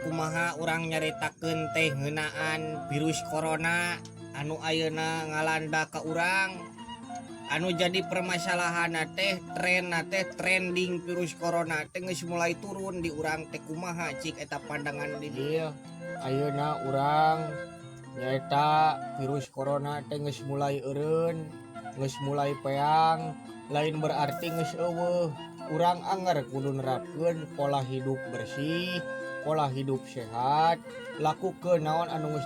kumaha urang nyaritakeun teh ngeunaan virus corona anu ayeuna ngalanda ka urang. Anu jadi permasalahan teh trending virus corona teh geus mulai turun di urang teh kumaha cik eta pandangan di dieu. Ayeuna urang nyaeta virus corona teh geus mulai eureun, geus mulai peang, lain berarti geus eueuh. Urang anger kudu nerapkeun pola hidup bersih, pola hidup sehat, lakukeun naon anu geus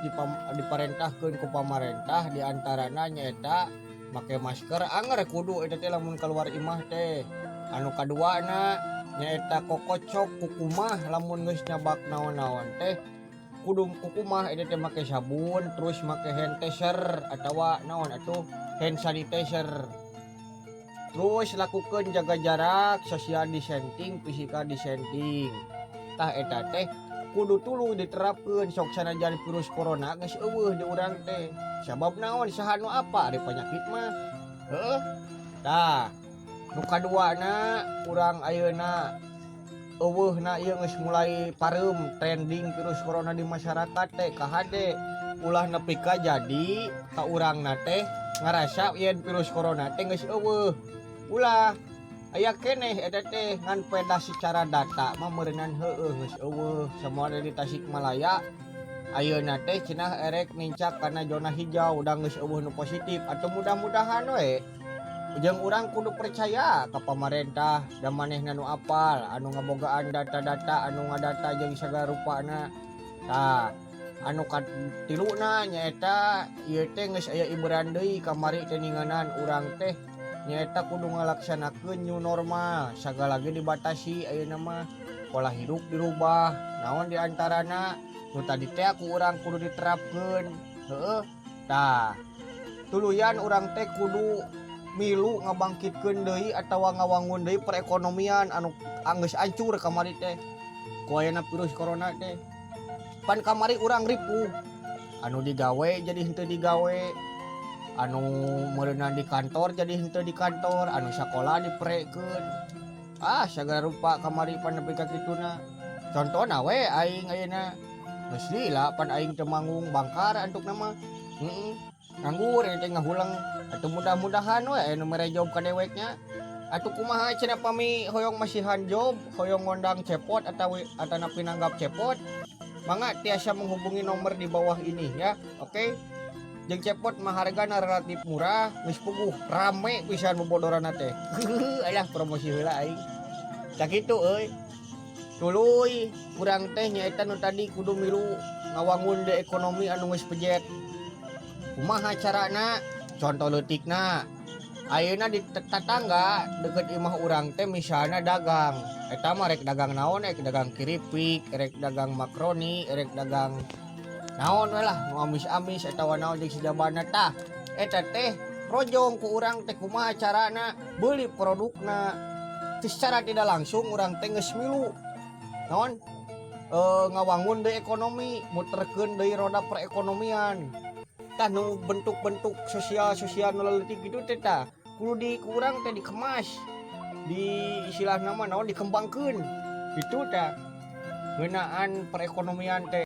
diparentahkeun ku pamarentah, diantarana nyaeta make masker. Anger kudu eta teh lamun keluar imah teh. Anu kaduana nyaeta kokocok kukumah lamun geus nyabak naon-naon teh kudu kukumah eta teh make sabun, terus make hand sanitizer atawa naon atuh hand sanitizer. Terus lakukan jaga jarak, social distancing, physical distancing. Tah eta teh kudu tuluy diterapkeun sok sanajan virus corona geus eueuh di urang teh. Sabab naon saha nu apa ari penyakit mah. Heueuh. Tah, nu kaduana urang ayeuna eueuhna ieu geus mulai pareum trending virus corona di masyarakat teh kahade ulah nepi ka jadi ka urangna teh ngarasa yen virus corona teh geus eueuh. Ulah aya keneh eta teh ngan peda secara data mah meureunan heueuh geus eueuh. Samoal di Tasikmalaya ayeuna teh cenah erek nincak kana zona hijau udah geus eueuh nu positif. Atuh mudah-mudahan we jeung urang kudu percaya ka pamarentah da manehna nu apal anu ngabogaan data-data anu ngadata jeung sagala rupana. Tah anu katiluna nyaeta ieu teh geus aya iburan deui kamari teh ninganan urang teh nyaeta kudu ngalaksanakeun new normal, sagala ge dibatasi ayeuna mah, pola hidup dirubah. Naon diantarana nu tadi teh ku urang kudu diterapkeun. Heueuh. Tah tuluyan urang teh kudu milu ngabangkitkeun deui atawa ngawangun deui perekonomian anu geus hancur kamari teh ku ayeuna virus corona teh. Pan kamari urang ripuh, anu digawe jadi henteu digawe, anu meureunan di kantor jadi henteu di kantor, anu sakola diperekeun. Sagala rupa kamari pan nepi ka kituna. Contona we aing ayeuna geus lila pan aing teu manggung bangkar antukna mah. Nganggur teh ngahulang. Atuh mudah-mudahan we anu mere job ka deweknya. Atuh kumaha cenah pami hoyong masihan job, hoyong ngondang cepot atawa atana pinanggap cepot. Mangga tiasa menghubungi nomor di bawah ini ya. Oke. Jeung cepot mah hargana relatif murah, geus puguh rame pisan bobodorana teh. Aya promosi heula aing. Sakitu euy. Tuluy urang teh nyaeta nu tadi kudu milu ngawangun de ekonomi anu geus pejet. Kumaha carana? Contoh leutikna. Ayeuna di tetangga deket imah urang teh misalna dagang. Eta mah rek dagang naon rek dagang keripik, rek dagang makroni, rek dagang naon we lah nu amis-amis atawa naon jeung sijabana tah. Eta teh projong ku urang teh kumaha carana beuli produkna. Secara tidak langsung urang teh geus milu naon ngawangun deui ekonomi, muterkeun deui roda perekonomian. Tah nu bentuk-bentuk sosial nu leutik kitu teh tah kudu di kurang teh dikemas, di istilahna mah naon dikembangkeun. Itu tah ngeunaan perekonomian teh.